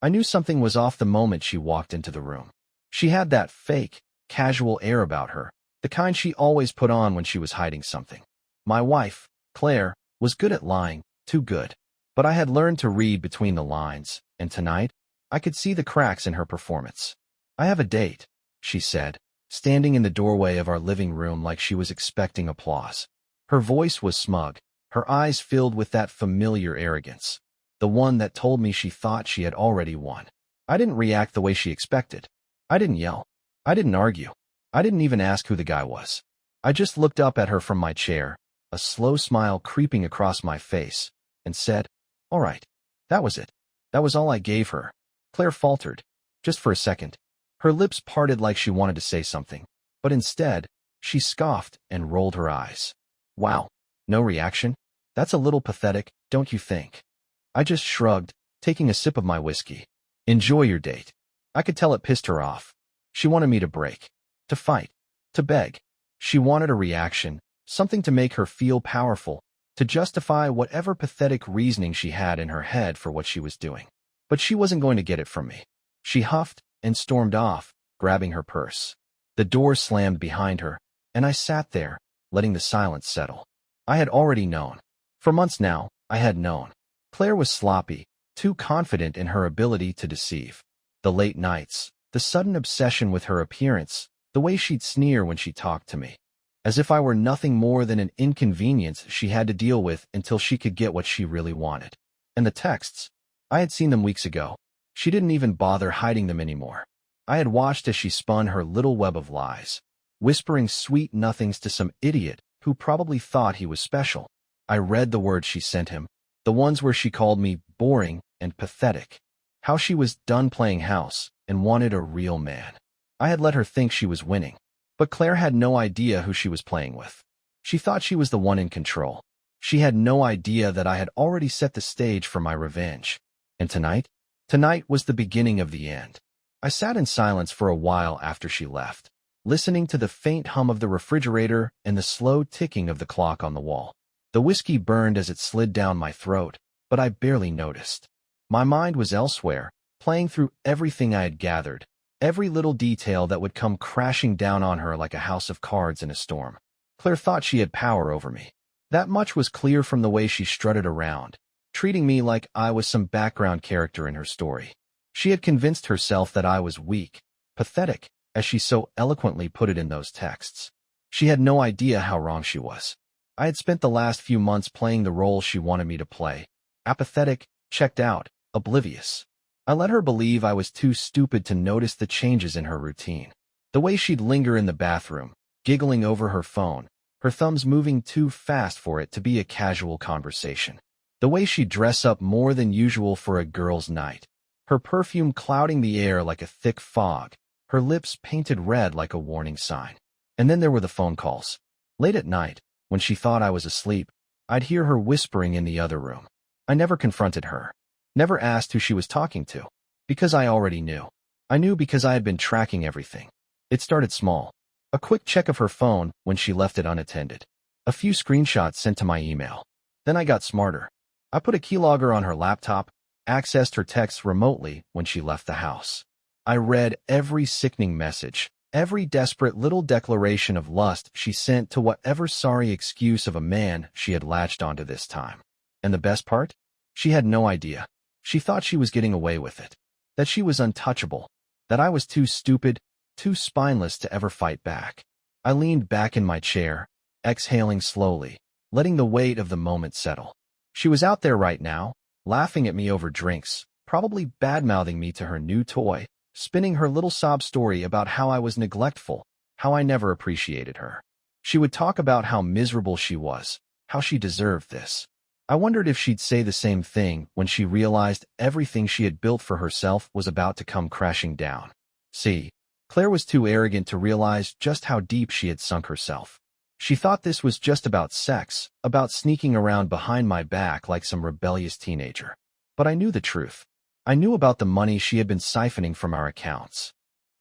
I knew something was off the moment she walked into the room. She had that fake, casual air about her, the kind she always put on when she was hiding something. My wife, Claire, was good at lying, too good. But I had learned to read between the lines, and tonight, I could see the cracks in her performance. "I have a date," she said, standing in the doorway of our living room like she was expecting applause. Her voice was smug, her eyes filled with that familiar arrogance, the one that told me she thought she had already won. I didn't react the way she expected. I didn't yell. I didn't argue. I didn't even ask who the guy was. I just looked up at her from my chair, a slow smile creeping across my face, and said, "All right." That was it. That was all I gave her. Claire faltered, just for a second. Her lips parted like she wanted to say something, but instead, she scoffed and rolled her eyes. "Wow, no reaction? That's a little pathetic, don't you think?" I just shrugged, taking a sip of my whiskey. "Enjoy your date." I could tell it pissed her off. She wanted me to break, to fight, to beg. She wanted a reaction, something to make her feel powerful, to justify whatever pathetic reasoning she had in her head for what she was doing. But she wasn't going to get it from me. She huffed and stormed off, grabbing her purse. The door slammed behind her, and I sat there, letting the silence settle. I had already known. For months now, I had known. Claire was sloppy, too confident in her ability to deceive. The late nights, the sudden obsession with her appearance, the way she'd sneer when she talked to me. As if I were nothing more than an inconvenience she had to deal with until she could get what she really wanted. And the texts, I had seen them weeks ago. She didn't even bother hiding them anymore. I had watched as she spun her little web of lies, whispering sweet nothings to some idiot who probably thought he was special. I read the words she sent him, the ones where she called me boring and pathetic. How she was done playing house and wanted a real man. I had let her think she was winning. But Claire had no idea who she was playing with. She thought she was the one in control. She had no idea that I had already set the stage for my revenge. And tonight was the beginning of the end. I sat in silence for a while after she left, listening to the faint hum of the refrigerator and the slow ticking of the clock on the wall. The whiskey burned as it slid down my throat, but I barely noticed. My mind was elsewhere, playing through everything I had gathered, every little detail that would come crashing down on her like a house of cards in a storm. Claire thought she had power over me. That much was clear from the way she strutted around, treating me like I was some background character in her story. She had convinced herself that I was weak, pathetic, as she so eloquently put it in those texts. She had no idea how wrong she was. I had spent the last few months playing the role she wanted me to play, apathetic, checked out, oblivious. I let her believe I was too stupid to notice the changes in her routine. The way she'd linger in the bathroom, giggling over her phone, her thumbs moving too fast for it to be a casual conversation. The way she'd dress up more than usual for a girl's night, her perfume clouding the air like a thick fog, her lips painted red like a warning sign. And then there were the phone calls. Late at night, when she thought I was asleep, I'd hear her whispering in the other room. I never confronted her. Never asked who she was talking to. Because I already knew. I knew because I had been tracking everything. It started small. A quick check of her phone when she left it unattended. A few screenshots sent to my email. Then I got smarter. I put a keylogger on her laptop, accessed her texts remotely when she left the house. I read every sickening message, every desperate little declaration of lust she sent to whatever sorry excuse of a man she had latched onto this time. And the best part? She had no idea. She thought she was getting away with it. That she was untouchable. That I was too stupid, too spineless to ever fight back. I leaned back in my chair, exhaling slowly, letting the weight of the moment settle. She was out there right now, laughing at me over drinks, probably bad-mouthing me to her new toy, spinning her little sob story about how I was neglectful, how I never appreciated her. She would talk about how miserable she was, how she deserved this. I wondered if she'd say the same thing when she realized everything she had built for herself was about to come crashing down. See, Claire was too arrogant to realize just how deep she had sunk herself. She thought this was just about sex, about sneaking around behind my back like some rebellious teenager. But I knew the truth. I knew about the money she had been siphoning from our accounts.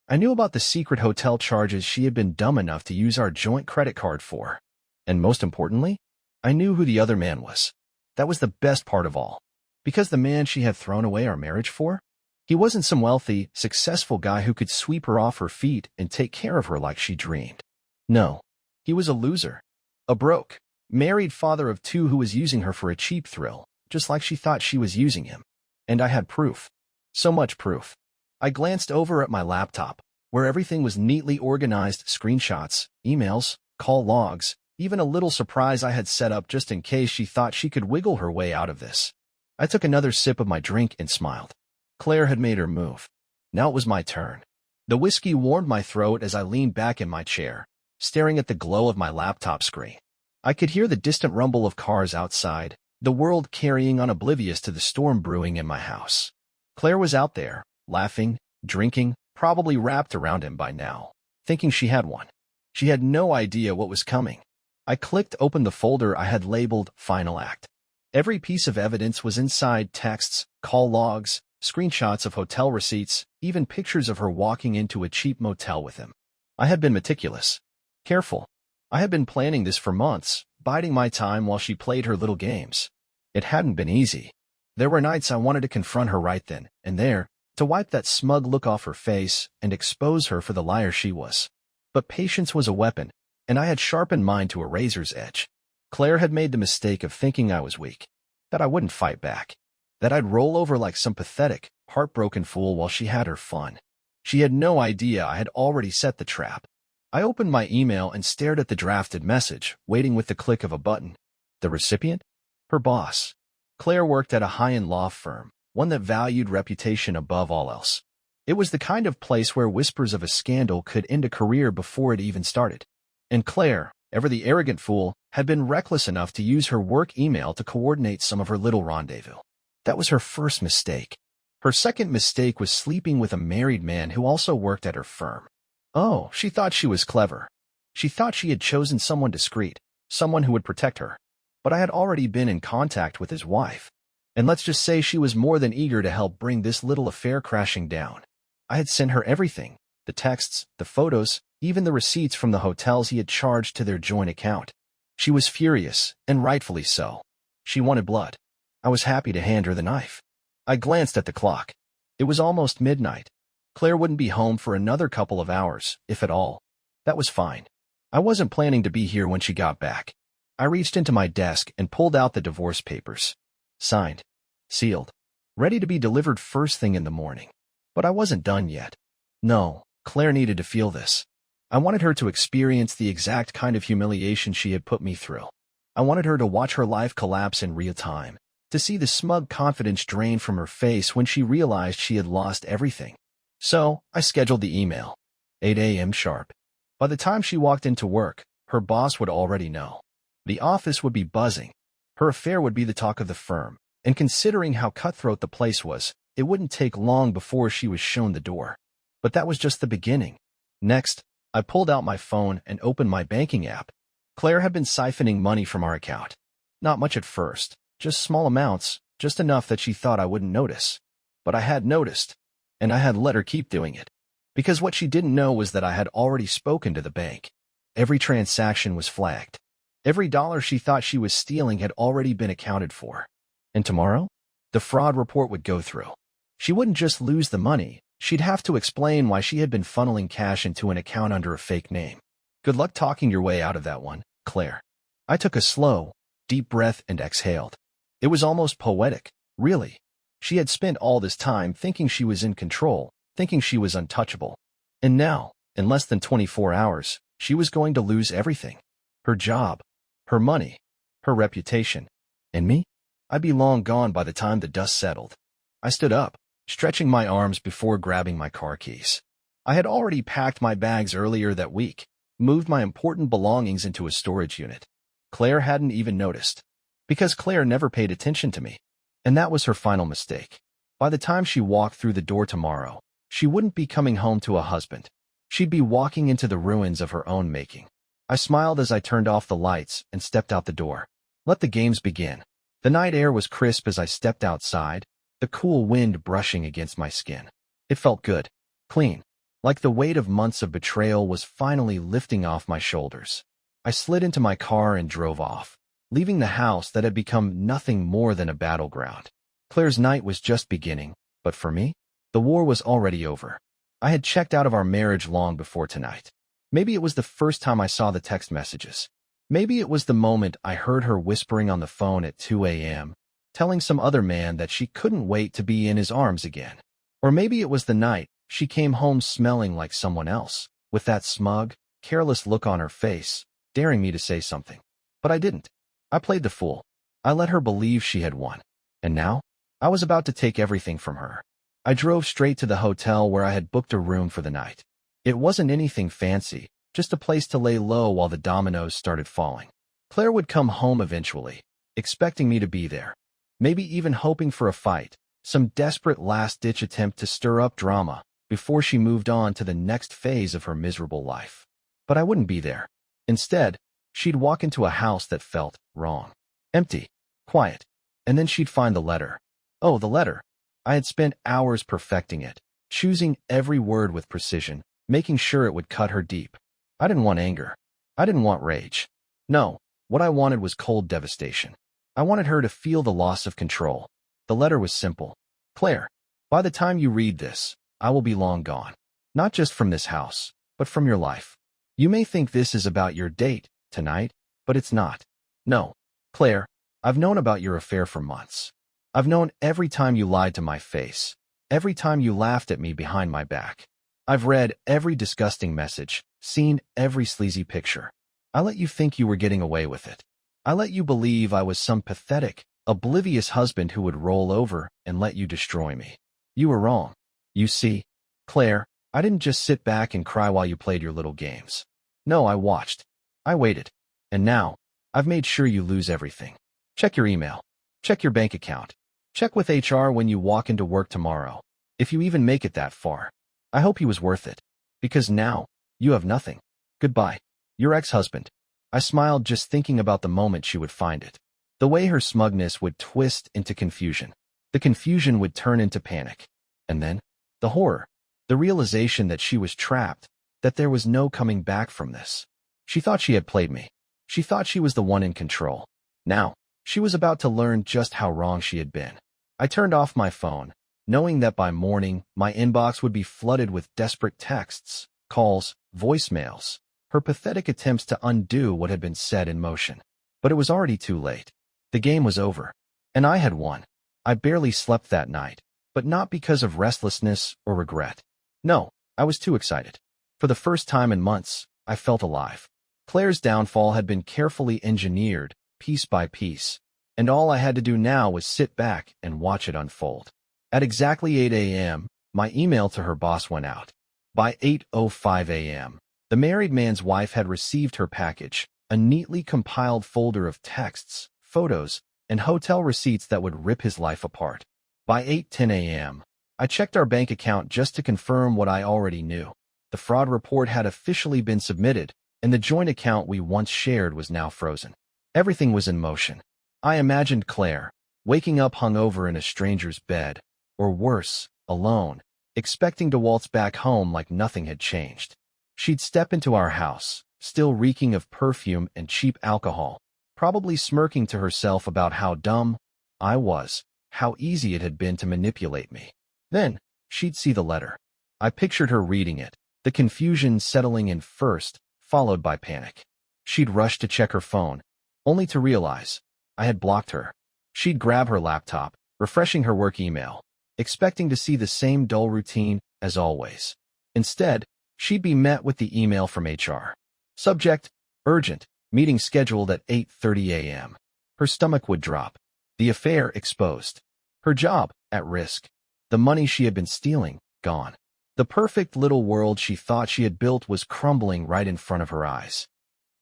I knew about the secret hotel charges she had been dumb enough to use our joint credit card for. And most importantly, I knew who the other man was. That was the best part of all. Because the man she had thrown away our marriage for? He wasn't some wealthy, successful guy who could sweep her off her feet and take care of her like she dreamed. No, he was a loser. A broke, married father of two who was using her for a cheap thrill, just like she thought she was using him. And I had proof. So much proof. I glanced over at my laptop, where everything was neatly organized: screenshots, emails, call logs, even a little surprise I had set up just in case she thought she could wiggle her way out of this. I took another sip of my drink and smiled. Claire had made her move. Now it was my turn. The whiskey warmed my throat as I leaned back in my chair, staring at the glow of my laptop screen. I could hear the distant rumble of cars outside, the world carrying on, oblivious to the storm brewing in my house. Claire was out there, laughing, drinking, probably wrapped around him by now, thinking she had one. She had no idea what was coming. I clicked open the folder I had labeled Final Act. Every piece of evidence was inside: texts, call logs, screenshots of hotel receipts, even pictures of her walking into a cheap motel with him. I had been meticulous. Careful. I had been planning this for months, biding my time while she played her little games. It hadn't been easy. There were nights I wanted to confront her right then and there, to wipe that smug look off her face and expose her for the liar she was. But patience was a weapon, and I had sharpened mine to a razor's edge. Claire had made the mistake of thinking I was weak, that I wouldn't fight back, that I'd roll over like some pathetic, heartbroken fool while she had her fun. She had no idea I had already set the trap. I opened my email and stared at the drafted message, waiting with the click of a button. The recipient? Her boss. Claire worked at a high-end law firm, one that valued reputation above all else. It was the kind of place where whispers of a scandal could end a career before it even started. And Claire, ever the arrogant fool, had been reckless enough to use her work email to coordinate some of her little rendezvous. That was her first mistake. Her second mistake was sleeping with a married man who also worked at her firm. Oh, she thought she was clever. She thought she had chosen someone discreet, someone who would protect her. But I had already been in contact with his wife. And let's just say she was more than eager to help bring this little affair crashing down. I had sent her everything: the texts, the photos, even the receipts from the hotels he had charged to their joint account. She was furious, and rightfully so. She wanted blood. I was happy to hand her the knife. I glanced at the clock. It was almost midnight. Claire wouldn't be home for another couple of hours, if at all. That was fine. I wasn't planning to be here when she got back. I reached into my desk and pulled out the divorce papers. Signed. Sealed. Ready to be delivered first thing in the morning. But I wasn't done yet. No, Claire needed to feel this. I wanted her to experience the exact kind of humiliation she had put me through. I wanted her to watch her life collapse in real time, to see the smug confidence drain from her face when she realized she had lost everything. So, I scheduled the email. 8 a.m. sharp. By the time she walked into work, her boss would already know. The office would be buzzing. Her affair would be the talk of the firm, and considering how cutthroat the place was, it wouldn't take long before she was shown the door. But that was just the beginning. Next, I pulled out my phone and opened my banking app. Claire had been siphoning money from our account. Not much at first, just small amounts, just enough that she thought I wouldn't notice. But I had noticed. And I had let her keep doing it. Because what she didn't know was that I had already spoken to the bank. Every transaction was flagged. Every dollar she thought she was stealing had already been accounted for. And tomorrow, the fraud report would go through. She wouldn't just lose the money, she'd have to explain why she had been funneling cash into an account under a fake name. Good luck talking your way out of that one, Claire. I took a slow, deep breath and exhaled. It was almost poetic, really. She had spent all this time thinking she was in control, thinking she was untouchable. And now, in less than 24 hours, she was going to lose everything. Her job, her money, her reputation. And me? I'd be long gone by the time the dust settled. I stood up, stretching my arms before grabbing my car keys. I had already packed my bags earlier that week, moved my important belongings into a storage unit. Claire hadn't even noticed. Because Claire never paid attention to me. And that was her final mistake. By the time she walked through the door tomorrow, she wouldn't be coming home to a husband. She'd be walking into the ruins of her own making. I smiled as I turned off the lights and stepped out the door. Let the games begin. The night air was crisp as I stepped outside, the cool wind brushing against my skin. It felt good, clean, like the weight of months of betrayal was finally lifting off my shoulders. I slid into my car and drove off, leaving the house that had become nothing more than a battleground. Claire's night was just beginning, but for me, The war was already over. I had checked out of our marriage long before tonight. Maybe it was the first time I saw the text messages. Maybe it was the moment I heard her whispering on the phone at 2 a.m., telling some other man that she couldn't wait to be in his arms again. Or maybe it was the night she came home smelling like someone else, with that smug, careless look on her face, daring me to say something. But I didn't. I played the fool. I let her believe she had won. And now, I was about to take everything from her. I drove straight to the hotel where I had booked a room for the night. It wasn't anything fancy, just a place to lay low while the dominoes started falling. Claire would come home eventually, expecting me to be there, maybe even hoping for a fight, some desperate last-ditch attempt to stir up drama before she moved on to the next phase of her miserable life. But I wouldn't be there. Instead, she'd walk into a house that felt wrong. Empty, quiet, and then she'd find the letter. Oh, the letter. I had spent hours perfecting it, choosing every word with precision, making sure it would cut her deep. I didn't want anger. I didn't want rage. No, what I wanted was cold devastation. I wanted her to feel the loss of control. The letter was simple. Claire, by the time you read this, I will be long gone. Not just from this house, but from your life. You may think this is about your date tonight, but it's not. No, Claire, I've known about your affair for months. I've known every time you lied to my face, every time you laughed at me behind my back. I've read every disgusting message, seen every sleazy picture. I let you think you were getting away with it. I let you believe I was some pathetic, oblivious husband who would roll over and let you destroy me. You were wrong. You see, Claire, I didn't just sit back and cry while you played your little games. No, I watched. I waited. And now, I've made sure you lose everything. Check your email. Check your bank account. Check with HR when you walk into work tomorrow, if you even make it that far. I hope he was worth it. Because now, you have nothing. Goodbye. Your ex-husband. I smiled just thinking about the moment she would find it. The way her smugness would twist into confusion. The confusion would turn into panic. And then, the horror. The realization that she was trapped, that there was no coming back from this. She thought she had played me. She thought she was the one in control. Now, she was about to learn just how wrong she had been. I turned off my phone, knowing that by morning, my inbox would be flooded with desperate texts, calls, voicemails, her pathetic attempts to undo what had been set in motion. But it was already too late. The game was over. And I had won. I barely slept that night, but not because of restlessness or regret. No, I was too excited. For the first time in months, I felt alive. Claire's downfall had been carefully engineered, piece by piece, and all I had to do now was sit back and watch it unfold. At exactly 8 a.m., my email to her boss went out. By 8:05 a.m., the married man's wife had received her package, a neatly compiled folder of texts, photos, and hotel receipts that would rip his life apart. By 8:10 a.m., I checked our bank account just to confirm what I already knew. The fraud report had officially been submitted, and the joint account we once shared was now frozen. Everything was in motion. I imagined Claire, waking up hungover in a stranger's bed, or worse, alone, expecting to waltz back home like nothing had changed. She'd step into our house, still reeking of perfume and cheap alcohol, probably smirking to herself about how dumb I was, how easy it had been to manipulate me. Then, she'd see the letter. I pictured her reading it, the confusion settling in first, followed by panic. She'd rush to check her phone, only to realize I had blocked her. She'd grab her laptop, refreshing her work email, expecting to see the same dull routine as always. Instead, she'd be met with the email from HR. Subject, urgent, meeting scheduled at 8:30 a.m. Her stomach would drop. The affair exposed. Her job at risk. The money she had been stealing, gone. The perfect little world she thought she had built was crumbling right in front of her eyes.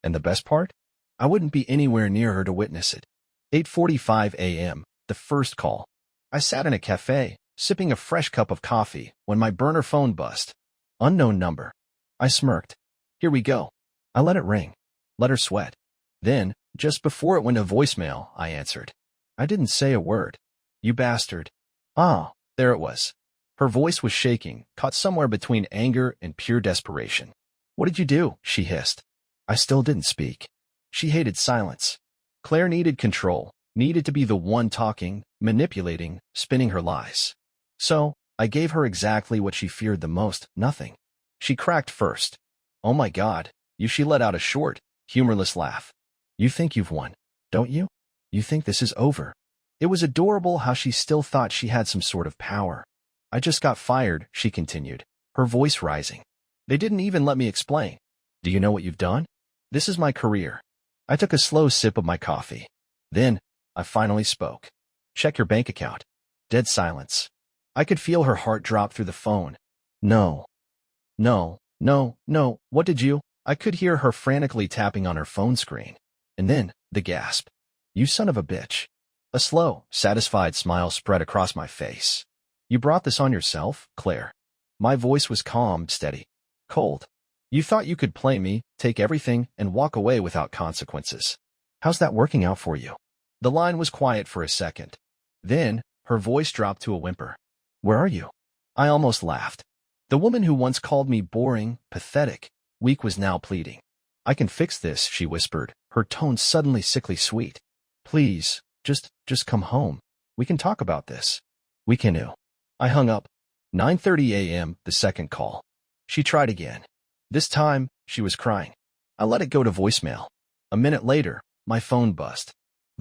And the best part? I wouldn't be anywhere near her to witness it. 8:45 a.m., the first call. I sat in a cafe, sipping a fresh cup of coffee, when my burner phone buzzed. Unknown number. I smirked. Here we go. I let it ring. Let her sweat. Then, just before it went to voicemail, I answered. I didn't say a word. You bastard. Ah, there it was. Her voice was shaking, caught somewhere between anger and pure desperation. What did you do? She hissed. I still didn't speak. She hated silence. Claire needed control, needed to be the one talking, manipulating, spinning her lies. So, I gave her exactly what she feared the most, nothing. She cracked first. Oh my God, she let out a short, humorless laugh. You think you've won, don't you? You think this is over? It was adorable how she still thought she had some sort of power. I just got fired, she continued, her voice rising. They didn't even let me explain. Do you know what you've done? This is my career. I took a slow sip of my coffee. Then, I finally spoke. Check your bank account. Dead silence. I could feel her heart drop through the phone. No. No, no, no, what did you? I could hear her frantically tapping on her phone screen. And then, the gasp. You son of a bitch. A slow, satisfied smile spread across my face. You brought this on yourself, Claire. My voice was calm, steady, cold. You thought you could play me, take everything, and walk away without consequences. How's that working out for you? The line was quiet for a second. Then, her voice dropped to a whimper. Where are you? I almost laughed. The woman who once called me boring, pathetic, weak was now pleading. I can fix this, she whispered, her tone suddenly sickly sweet. Please, just come home. We can talk about this. We can. I hung up. 9:30 a.m., the second call. She tried again. This time, she was crying. I let it go to voicemail. A minute later, my phone buzzed.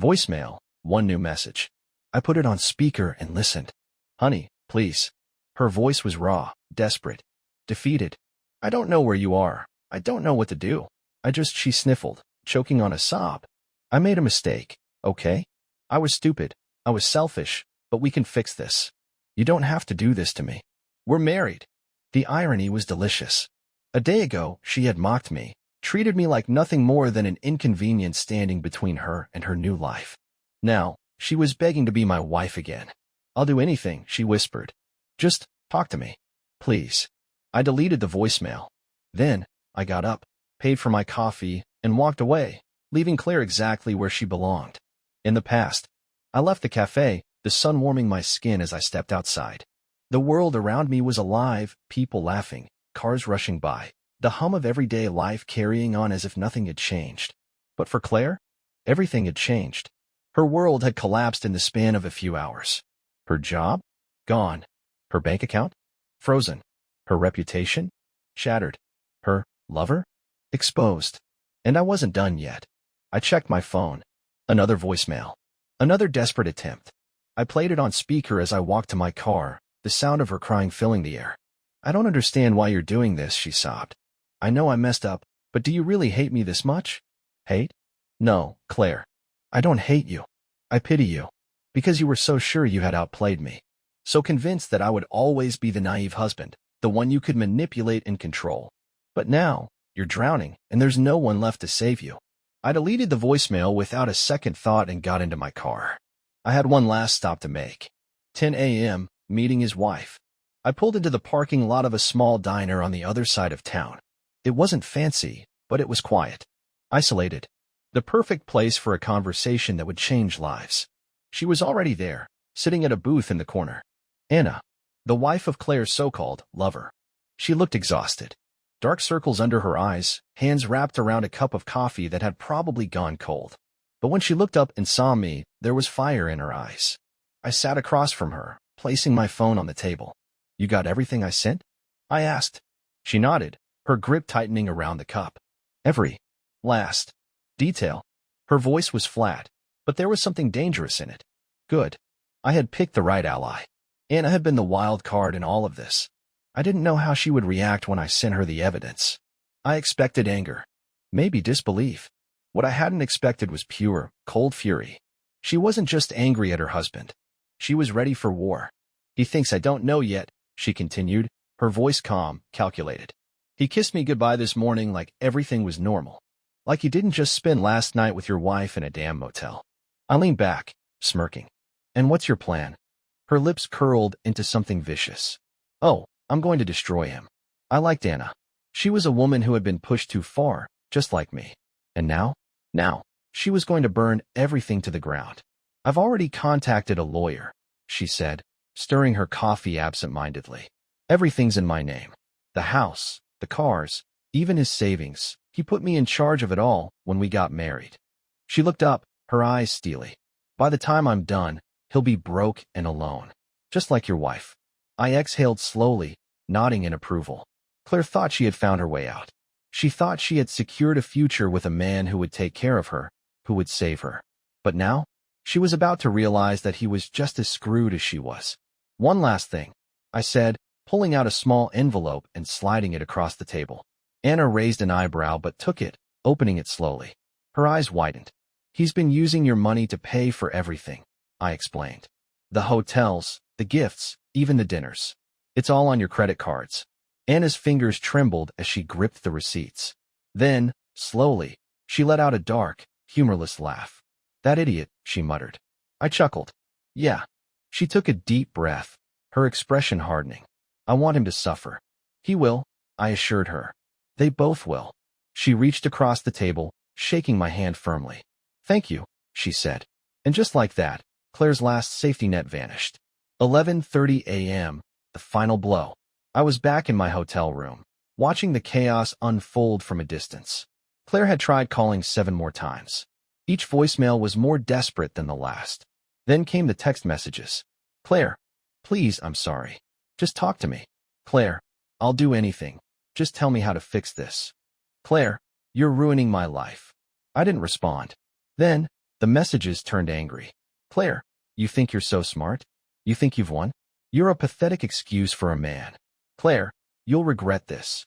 Voicemail, one new message. I put it on speaker and listened. Honey, please. Her voice was raw, desperate, defeated. I don't know where you are. I don't know what to do. She sniffled, choking on a sob. I made a mistake, okay? I was stupid. I was selfish, but we can fix this. You don't have to do this to me. We're married. The irony was delicious. A day ago, she had mocked me, treated me like nothing more than an inconvenience standing between her and her new life. Now, she was begging to be my wife again. I'll do anything, she whispered. Just talk to me, please. I deleted the voicemail. Then, I got up, paid for my coffee, and walked away, leaving Claire exactly where she belonged. In the past, I left the cafe, the sun warming my skin as I stepped outside. The world around me was alive, people laughing, cars rushing by, the hum of everyday life carrying on as if nothing had changed. But for Claire, everything had changed. Her world had collapsed in the span of a few hours. Her job? Gone. Her bank account? Frozen. Her reputation? Shattered. Her lover? Exposed. And I wasn't done yet. I checked my phone. Another voicemail. Another desperate attempt. I played it on speaker as I walked to my car, the sound of her crying filling the air. I don't understand why you're doing this, she sobbed. I know I messed up, but do you really hate me this much? Hate? No, Claire. I don't hate you. I pity you. Because you were so sure you had outplayed me. So convinced that I would always be the naive husband, the one you could manipulate and control. But now, you're drowning, and there's no one left to save you. I deleted the voicemail without a second thought and got into my car. I had one last stop to make. 10 a.m., meeting his wife. I pulled into the parking lot of a small diner on the other side of town. It wasn't fancy, but it was quiet. Isolated. The perfect place for a conversation that would change lives. She was already there, sitting at a booth in the corner. Anna, the wife of Claire's so-called lover. She looked exhausted. Dark circles under her eyes, hands wrapped around a cup of coffee that had probably gone cold. But when she looked up and saw me, there was fire in her eyes. I sat across from her, placing my phone on the table. You got everything I sent? I asked. She nodded, her grip tightening around the cup. Every last detail. Her voice was flat, but there was something dangerous in it. Good. I had picked the right ally. Anna had been the wild card in all of this. I didn't know how she would react when I sent her the evidence. I expected anger. Maybe disbelief. What I hadn't expected was pure, cold fury. She wasn't just angry at her husband. She was ready for war. He thinks I don't know yet, she continued, her voice calm, calculated. He kissed me goodbye this morning like everything was normal. Like you didn't just spend last night with your wife in a damn motel. I leaned back, smirking. And what's your plan? Her lips curled into something vicious. Oh, I'm going to destroy him. I liked Anna. She was a woman who had been pushed too far, just like me. And now? Now, she was going to burn everything to the ground. I've already contacted a lawyer, she said, stirring her coffee absent-mindedly. Everything's in my name. The house, the cars, even his savings. He put me in charge of it all when we got married. She looked up, her eyes steely. By the time I'm done, he'll be broke and alone. Just like your wife. I exhaled slowly, nodding in approval. Claire thought she had found her way out. She thought she had secured a future with a man who would take care of her, who would save her. But now, she was about to realize that he was just as screwed as she was. One last thing, I said, pulling out a small envelope and sliding it across the table. Anna raised an eyebrow but took it, opening it slowly. Her eyes widened. He's been using your money to pay for everything, I explained. The hotels, the gifts, even the dinners. It's all on your credit cards. Anna's fingers trembled as she gripped the receipts. Then, slowly, she let out a dark, humorless laugh. That idiot, she muttered. I chuckled. Yeah. She took a deep breath, her expression hardening. I want him to suffer. He will, I assured her. They both will. She reached across the table, shaking my hand firmly. Thank you, she said. And just like that, Claire's last safety net vanished. 11:30 a.m., the final blow. I was back in my hotel room, watching the chaos unfold from a distance. Claire had tried calling 7 more times. Each voicemail was more desperate than the last. Then came the text messages. Claire, please, I'm sorry. Just talk to me. Claire, I'll do anything. Just tell me how to fix this. Claire, you're ruining my life. I didn't respond. Then, the messages turned angry. Claire, you think you're so smart? You think you've won? You're a pathetic excuse for a man. Claire, you'll regret this.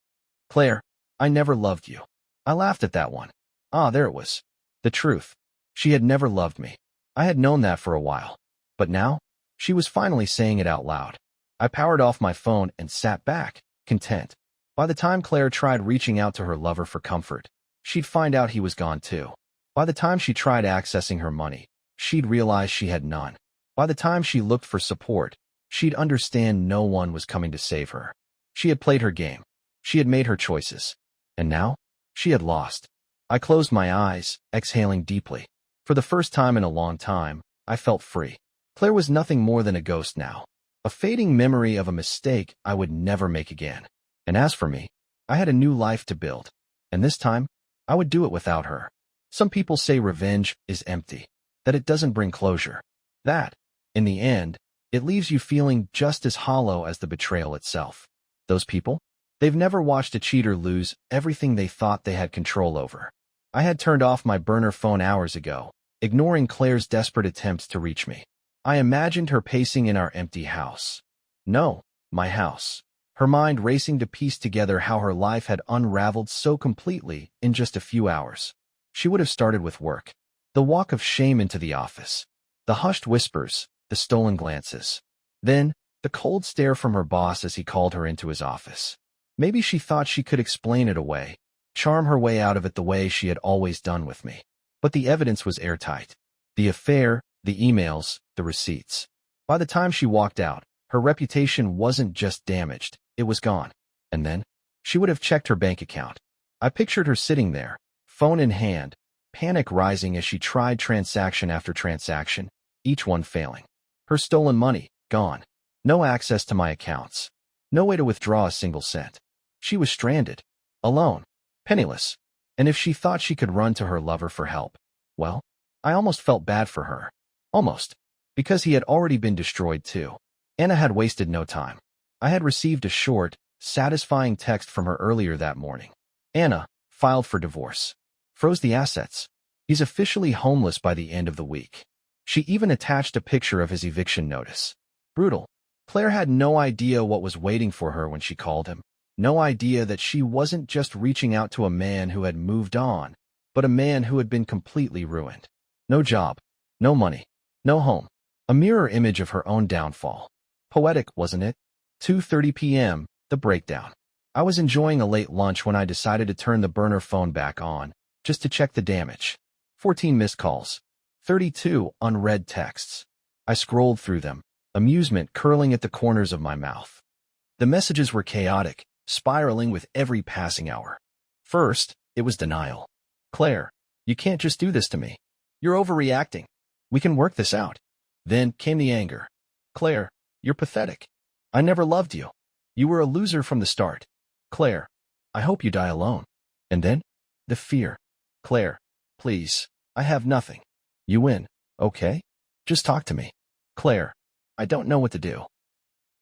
Claire, I never loved you. I laughed at that one. Ah, there it was. The truth. She had never loved me. I had known that for a while. But now, she was finally saying it out loud. I powered off my phone and sat back, content. By the time Claire tried reaching out to her lover for comfort, she'd find out he was gone too. By the time she tried accessing her money, she'd realize she had none. By the time she looked for support, she'd understand no one was coming to save her. She had played her game. She had made her choices. And now, she had lost. I closed my eyes, exhaling deeply. For the first time in a long time, I felt free. Claire was nothing more than a ghost now, a fading memory of a mistake I would never make again. And as for me, I had a new life to build. And this time, I would do it without her. Some people say revenge is empty, that it doesn't bring closure. That, in the end, it leaves you feeling just as hollow as the betrayal itself. Those people? They've never watched a cheater lose everything they thought they had control over. I had turned off my burner phone hours ago, ignoring Claire's desperate attempts to reach me. I imagined her pacing in our empty house. No, my house. Her mind racing to piece together how her life had unraveled so completely in just a few hours. She would have started with work. The walk of shame into the office. The hushed whispers, the stolen glances. Then, the cold stare from her boss as he called her into his office. Maybe she thought she could explain it away, charm her way out of it the way she had always done with me. But the evidence was airtight. The affair, the emails, the receipts. By the time she walked out, her reputation wasn't just damaged, it was gone. And then, she would have checked her bank account. I pictured her sitting there, phone in hand, panic rising as she tried transaction after transaction, each one failing. Her stolen money, gone. No access to my accounts. No way to withdraw a single cent. She was stranded. Alone. Penniless. And if she thought she could run to her lover for help, well, I almost felt bad for her. Almost. Because he had already been destroyed too. Anna had wasted no time. I had received a short, satisfying text from her earlier that morning. Anna filed for divorce. Froze the assets. He's officially homeless by the end of the week. She even attached a picture of his eviction notice. Brutal. Claire had no idea what was waiting for her when she called him. No idea that she wasn't just reaching out to a man who had moved on, but a man who had been completely ruined. No job. No money. No home. A mirror image of her own downfall. Poetic, wasn't it? 2:30 p.m., the breakdown. I was enjoying a late lunch when I decided to turn the burner phone back on, just to check the damage. 14 missed calls. 32 unread texts. I scrolled through them, amusement curling at the corners of my mouth. The messages were chaotic, spiraling with every passing hour. First, it was denial. Claire, you can't just do this to me. You're overreacting. We can work this out. Then came the anger. Claire, you're pathetic. I never loved you. You were a loser from the start. Claire, I hope you die alone. And then, the fear. Claire, please, I have nothing. You win, okay? Just talk to me. Claire, I don't know what to do.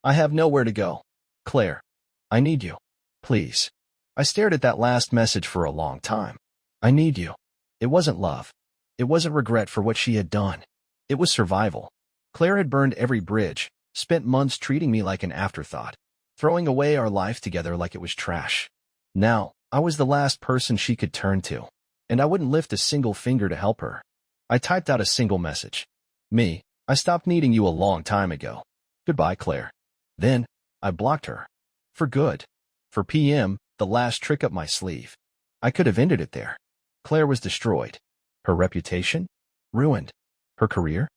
I have nowhere to go. Claire, I need you. Please. I stared at that last message for a long time. I need you. It wasn't love. It wasn't regret for what she had done. It was survival. Claire had burned every bridge, spent months treating me like an afterthought, throwing away our life together like it was trash. Now, I was the last person she could turn to, and I wouldn't lift a single finger to help her. I typed out a single message. Me, I stopped needing you a long time ago. Goodbye, Claire. Then, I blocked her. For good. For PM, the last trick up my sleeve. I could have ended it there. Claire was destroyed. Her reputation? Ruined. Her career?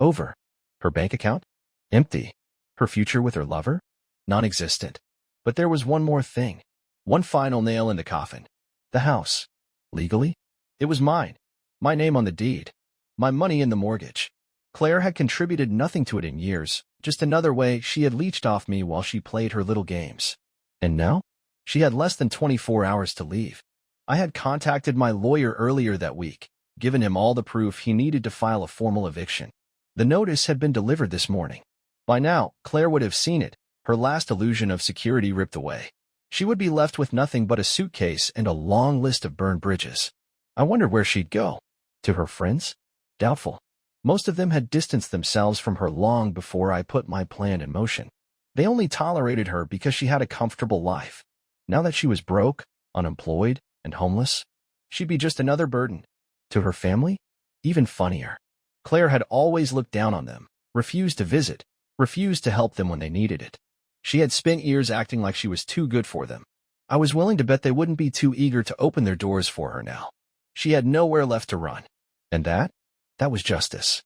Over. Her bank account? Empty. Her future with her lover? Non-existent. But there was one more thing. One final nail in the coffin. The house. Legally? It was mine. My name on the deed. My money in the mortgage. Claire had contributed nothing to it in years, just another way she had leached off me while she played her little games. And now? She had less than 24 hours to leave. I had contacted my lawyer earlier that week, given him all the proof he needed to file a formal eviction. The notice had been delivered this morning. By now, Claire would have seen it, her last illusion of security ripped away. She would be left with nothing but a suitcase and a long list of burned bridges. I wondered where she'd go. To her friends? Doubtful. Most of them had distanced themselves from her long before I put my plan in motion. They only tolerated her because she had a comfortable life. Now that she was broke, unemployed, and homeless, she'd be just another burden. To her family? Even funnier. Claire had always looked down on them, refused to visit, refused to help them when they needed it. She had spent years acting like she was too good for them. I was willing to bet they wouldn't be too eager to open their doors for her now. She had nowhere left to run. And that was justice.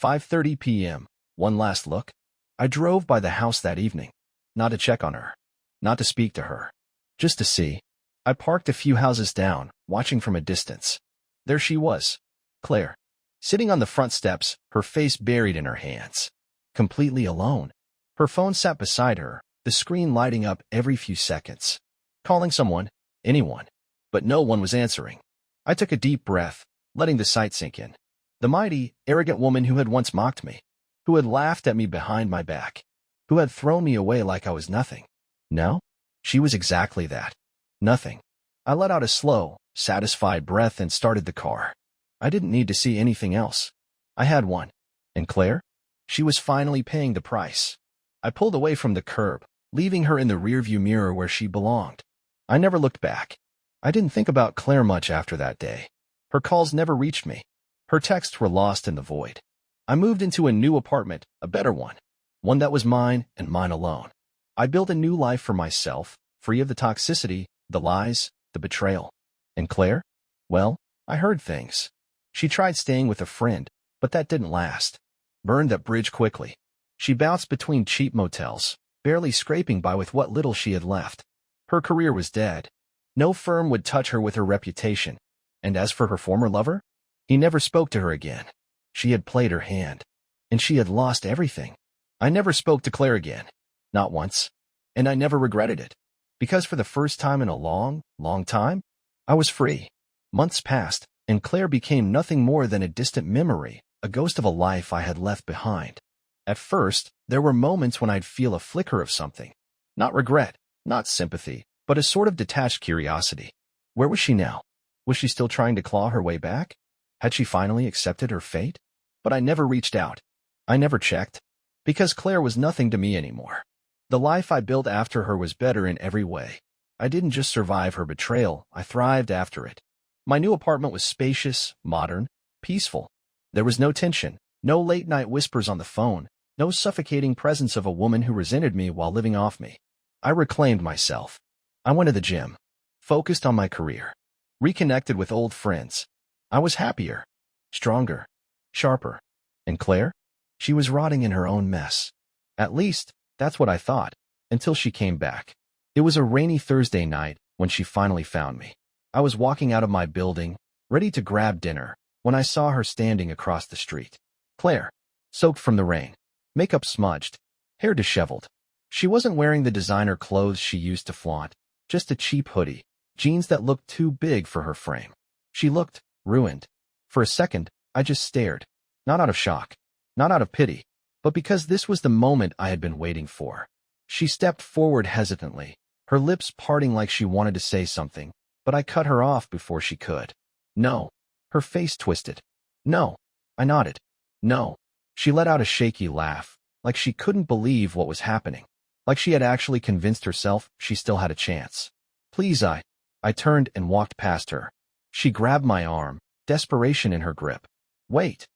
5:30 p.m. One last look. I drove by the house that evening. Not to check on her. Not to speak to her. Just to see. I parked a few houses down, watching from a distance. There she was. Claire. Sitting on the front steps, her face buried in her hands. Completely alone. Her phone sat beside her, the screen lighting up every few seconds. Calling someone, anyone. But no one was answering. I took a deep breath, letting the sight sink in. The mighty, arrogant woman who had once mocked me, who had laughed at me behind my back, who had thrown me away like I was nothing. Now, she was exactly that. Nothing. I let out a slow, satisfied breath and started the car. I didn't need to see anything else. I had one. And Claire? She was finally paying the price. I pulled away from the curb, leaving her in the rearview mirror where she belonged. I never looked back. I didn't think about Claire much after that day. Her calls never reached me. Her texts were lost in the void. I moved into a new apartment, a better one. One that was mine and mine alone. I built a new life for myself, free of the toxicity, the lies, the betrayal. And Claire? Well, I heard things. She tried staying with a friend, but that didn't last. Burned that bridge quickly. She bounced between cheap motels, barely scraping by with what little she had left. Her career was dead. No firm would touch her with her reputation. And as for her former lover? He never spoke to her again. She had played her hand. And she had lost everything. I never spoke to Claire again. Not once. And I never regretted it. Because for the first time in a long, long time, I was free. Months passed, and Claire became nothing more than a distant memory, a ghost of a life I had left behind. At first, there were moments when I'd feel a flicker of something. Not regret, not sympathy, but a sort of detached curiosity. Where was she now? Was she still trying to claw her way back? Had she finally accepted her fate? But I never reached out. I never checked. Because Claire was nothing to me anymore. The life I built after her was better in every way. I didn't just survive her betrayal, I thrived after it. My new apartment was spacious, modern, peaceful. There was no tension, no late-night whispers on the phone, no suffocating presence of a woman who resented me while living off me. I reclaimed myself. I went to the gym, focused on my career, reconnected with old friends. I was happier, stronger, sharper. And Claire? She was rotting in her own mess. At least, that's what I thought, until she came back. It was a rainy Thursday night when she finally found me. I was walking out of my building, ready to grab dinner, when I saw her standing across the street. Claire, soaked from the rain, makeup smudged, hair disheveled. She wasn't wearing the designer clothes she used to flaunt, just a cheap hoodie, jeans that looked too big for her frame. She looked ruined. For a second, I just stared, not out of shock, not out of pity, but because this was the moment I had been waiting for. She stepped forward hesitantly, her lips parting like she wanted to say something, but I cut her off before she could. No. Her face twisted. No. I nodded. No. She let out a shaky laugh, like she couldn't believe what was happening, like she had actually convinced herself she still had a chance. Please, I turned and walked past her. She grabbed my arm, desperation in her grip. Wait.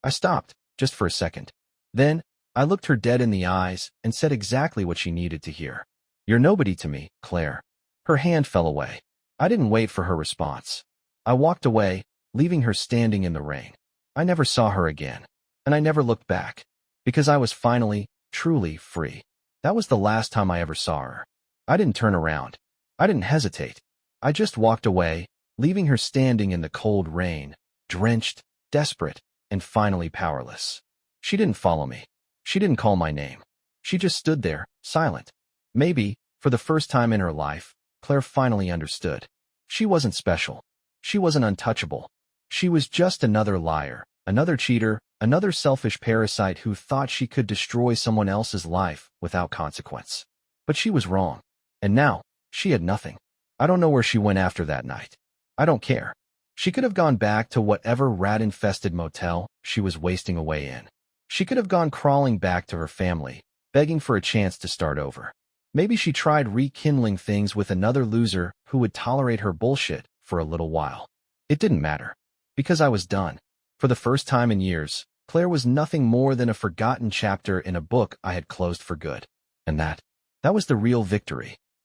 I stopped, just for a second. Then, I looked her dead in the eyes and said exactly what she needed to hear. You're nobody to me, Claire. Her hand fell away. I didn't wait for her response. I walked away, leaving her standing in the rain. I never saw her again, and I never looked back, because I was finally, truly free. That was the last time I ever saw her. I didn't turn around. I didn't hesitate. I just walked away, leaving her standing in the cold rain, drenched, desperate, and finally powerless. She didn't follow me. She didn't call my name. She just stood there, silent. Maybe, for the first time in her life, Claire finally understood. She wasn't special. She wasn't untouchable. She was just another liar, another cheater, another selfish parasite who thought she could destroy someone else's life without consequence. But she was wrong. And now, she had nothing. I don't know where she went after that night. I don't care. She could have gone back to whatever rat-infested motel she was wasting away in. She could have gone crawling back to her family, begging for a chance to start over. Maybe she tried rekindling things with another loser who would tolerate her bullshit for a little while. It didn't matter, because I was done. For the first time in years, Claire was nothing more than a forgotten chapter in a book I had closed for good. And that was the real victory.